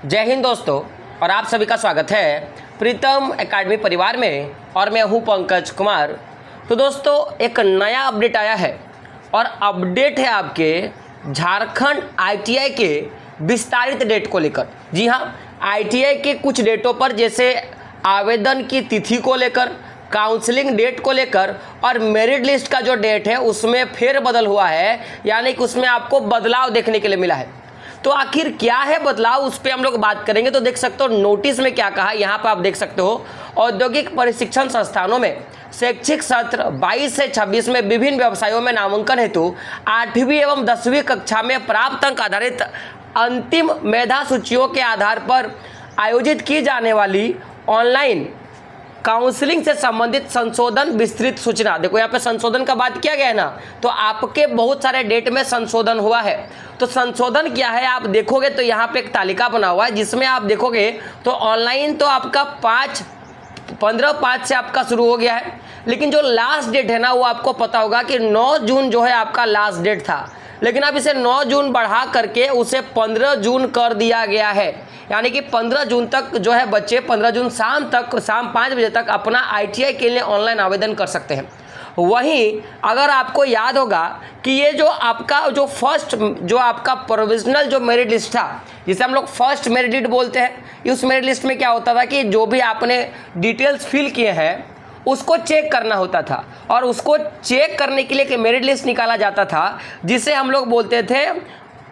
जय हिंद दोस्तों, और आप सभी का स्वागत है प्रीतम एकेडमी परिवार में। और मैं हूं पंकज कुमार। तो दोस्तों, एक नया अपडेट आया है और अपडेट है आपके झारखंड आईटीआई के विस्तारित डेट को लेकर। जी हाँ, आईटीआई के कुछ डेटों पर, जैसे आवेदन की तिथि को लेकर, काउंसलिंग डेट को लेकर और मेरिट लिस्ट का जो डेट है उसमें फेरबदल हुआ है, यानी कि उसमें आपको बदलाव देखने के लिए मिला है। तो आखिर क्या है बदलाव, उस पर हम लोग बात करेंगे। तो देख सकते हो नोटिस में क्या कहा, यहाँ पर आप देख सकते हो औद्योगिक प्रशिक्षण संस्थानों में शैक्षिक सत्र 22 से 26 में विभिन्न व्यवसायों में नामांकन हेतु 8वीं एवं 10वीं कक्षा में प्राप्त अंक आधारित अंतिम मेधा सूचियों के आधार पर आयोजित की जाने वाली ऑनलाइन काउंसलिंग से संबंधित संशोधन विस्तृत सूचना। देखो यहाँ पे संशोधन का बात किया गया है ना, तो आपके बहुत सारे डेट में संशोधन हुआ है। तो संशोधन क्या है आप देखोगे तो यहाँ पे एक तालिका बना हुआ है, जिसमें आप देखोगे तो ऑनलाइन तो आपका 15/5 से आपका शुरू हो गया है, लेकिन जो लास्ट डेट है ना वो आपको पता होगा कि 9 जून जो है आपका लास्ट डेट था, लेकिन अब इसे 9 जून बढ़ा करके उसे 15 जून कर दिया गया है। यानी कि 15 जून तक जो है बच्चे 15 जून शाम 5 बजे तक अपना आईटीआई के लिए ऑनलाइन आवेदन कर सकते हैं। वहीं अगर आपको याद होगा कि ये जो आपका जो आपका प्रोविजनल जो मेरिट लिस्ट था, जिसे हम लोग फर्स्ट मेरिट लिस्ट बोलते हैं, उस मेरिट लिस्ट में क्या होता था कि जो भी आपने डिटेल्स फिल किए हैं उसको चेक करना होता था, और उसको चेक करने के लिए एक मेरिट लिस्ट निकाला जाता था, जिसे हम लोग बोलते थे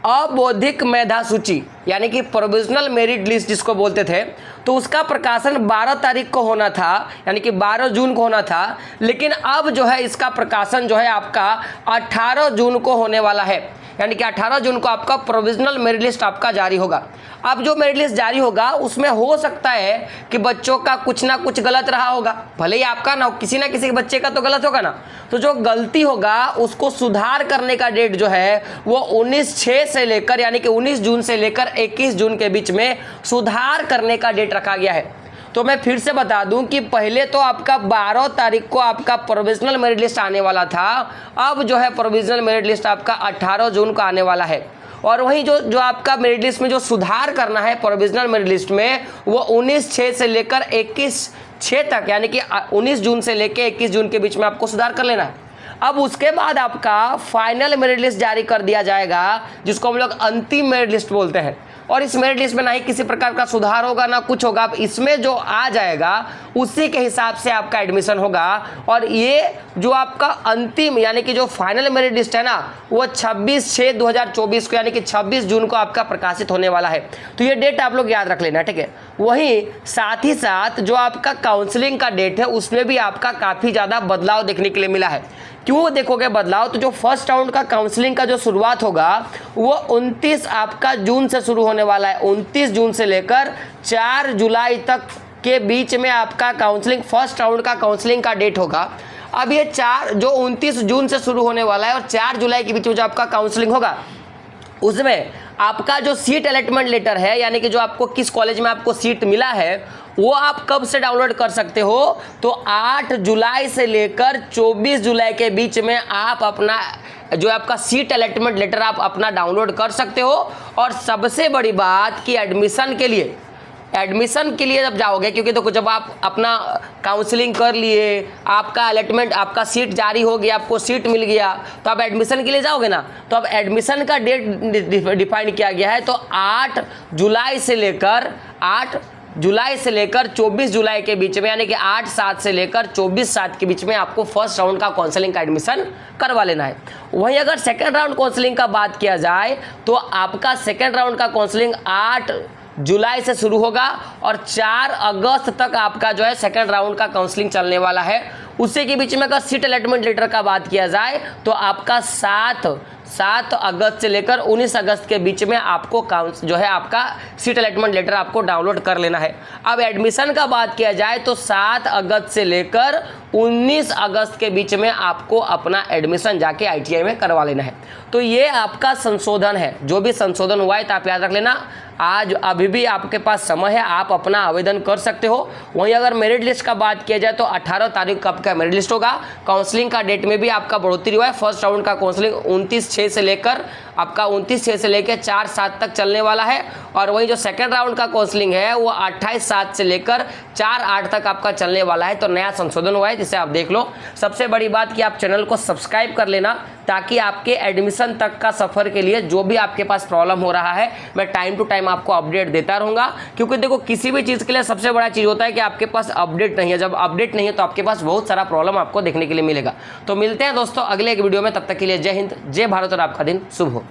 अबौद्धिक मेधा सूची, यानी कि प्रोविजनल मेरिट लिस्ट जिसको बोलते थे। तो उसका प्रकाशन 12 तारीख को होना था, यानी कि 12 जून को होना था, लेकिन अब जो है इसका प्रकाशन जो है आपका 18 जून को होने वाला है। यानी कि 18 जून को आपका प्रोविजनल मेरिट लिस्ट आपका जारी होगा। अब जो मेरिट लिस्ट जारी होगा उसमें हो सकता है कि बच्चों का कुछ ना कुछ गलत रहा होगा, भले ही आपका ना, किसी ना किसी बच्चे का तो गलत होगा ना। तो जो गलती होगा उसको सुधार करने का डेट जो है वो 19/6 से लेकर, यानी कि 19 जून से लेकर 21 जून के बीच में सुधार करने का डेट रखा गया है। तो मैं फिर से बता दूं कि पहले तो आपका 12 तारीख को आपका प्रोविजनल मेरिट लिस्ट आने वाला था, अब जो है प्रोविजनल मेरिट लिस्ट आपका 18 जून को आने वाला है। और वहीं जो आपका मेरिट लिस्ट में जो सुधार करना है प्रोविजनल मेरिट लिस्ट में, वो 19/6 से लेकर 21/6 तक, यानी कि 19 जून से लेकर 21 जून के बीच में आपको सुधार कर लेना है। अब उसके बाद आपका फाइनल मेरिट लिस्ट जारी कर दिया जाएगा, जिसको हम लोग अंतिम मेरिट लिस्ट बोलते हैं। और इस मेरिट लिस्ट में ना ही किसी प्रकार का सुधार होगा ना कुछ होगा, अब इसमें जो आ जाएगा उसी के हिसाब से आपका एडमिशन होगा। और ये जो आपका अंतिम, यानी कि जो फाइनल मेरिट लिस्ट है ना, वो 26/6/2024 को, यानी कि 26 जून को आपका प्रकाशित होने वाला है। तो ये डेट आप लोग याद रख लेना, ठीक है। वहीं साथ ही साथ जो आपका काउंसलिंग का डेट है उसमें भी आपका काफ़ी ज़्यादा बदलाव देखने के लिए मिला है। क्यों देखोगे बदलाव, तो जो फर्स्ट राउंड का काउंसलिंग का जो शुरुआत होगा वो 29 आपका जून से शुरू होने वाला है। 29 जून से लेकर 4 जुलाई तक के बीच में आपका काउंसलिंग, फर्स्ट राउंड का काउंसलिंग का डेट होगा। अब ये 29 जून से शुरू होने वाला है और 4 जुलाई के बीच में जो आपका काउंसलिंग होगा, उसमें आपका जो सीट अलॉटमेंट लेटर है, यानी कि जो आपको किस कॉलेज में आपको सीट मिला है, वो आप कब से डाउनलोड कर सकते हो, तो 8 जुलाई से लेकर 24 जुलाई के बीच में आप अपना जो आपका सीट अलॉटमेंट लेटर आप अपना डाउनलोड कर सकते हो। और सबसे बड़ी बात कि एडमिशन के लिए जब जाओगे, क्योंकि देखो जब आप अपना काउंसलिंग कर लिए, आपका अलॉटमेंट, आपका सीट जारी हो गया, आपको सीट मिल गया, तो आप एडमिशन के लिए जाओगे ना, तो अब एडमिशन का डेट डिफाइन किया गया है। तो 8 जुलाई से लेकर 24 जुलाई के बीच में, यानी कि 8/7 से लेकर 24/7 के बीच में आपको फर्स्ट राउंड का काउंसलिंग का एडमिशन करवा लेना है। वहीं अगर सेकेंड राउंड काउंसलिंग का बात किया जाए तो आपका सेकेंड राउंड का काउंसलिंग 8 जुलाई से शुरू होगा और 4 अगस्त तक आपका जो है सेकेंड राउंड का काउंसलिंग चलने वाला है। उसी के बीच में अगर सीट अलॉटमेंट लेटर का बात किया जाए तो आपका 7 अगस्त से लेकर 19 अगस्त के बीच में आपको जो है आपका सीट अलॉटमेंट लेटर आपको डाउनलोड कर लेना है। अब एडमिशन का बात किया जाए तो 7 अगस्त से लेकर 19 अगस्त के बीच में आपको अपना एडमिशन जाके आईटीआई में करवा लेना है। तो ये आपका संशोधन है, जो भी संशोधन हुआ है तो आप याद रख लेना। आज अभी भी आपके पास समय है, आप अपना आवेदन कर सकते हो। वहीं अगर मेरिट लिस्ट का बात किया जाए तो 18 तारीख को आपका मेरिट लिस्ट होगा। काउंसलिंग का डेट में भी आपका बढ़ोतरी हुआ है। फर्स्ट राउंड का काउंसलिंग 29/6 से लेकर आपका 29/6 से लेकर 4/7 तक चलने वाला है। और वहीं जो सेकंड राउंड का काउंसलिंग है वो 28/7 से लेकर 4/8 तक आपका चलने वाला है। तो नया संशोधन हुआ है जिसे आप देख लो। सबसे बड़ी बात कि आप चैनल को सब्सक्राइब कर लेना ताकि आपके एडमिशन तक का सफ़र के लिए जो भी आपके पास प्रॉब्लम हो रहा है मैं टाइम टू टाइम आपको अपडेट देता रहूँगा। क्योंकि देखो किसी भी चीज़ के लिए सबसे बड़ा चीज़ होता है कि आपके पास अपडेट नहीं है। जब अपडेट नहीं है तो आपके पास बहुत सारा प्रॉब्लम आपको देखने के लिए मिलेगा। तो मिलते हैं दोस्तों अगले एक वीडियो में, तब तक के लिए जय हिंद, जय भारत और आपका दिन शुभ हो।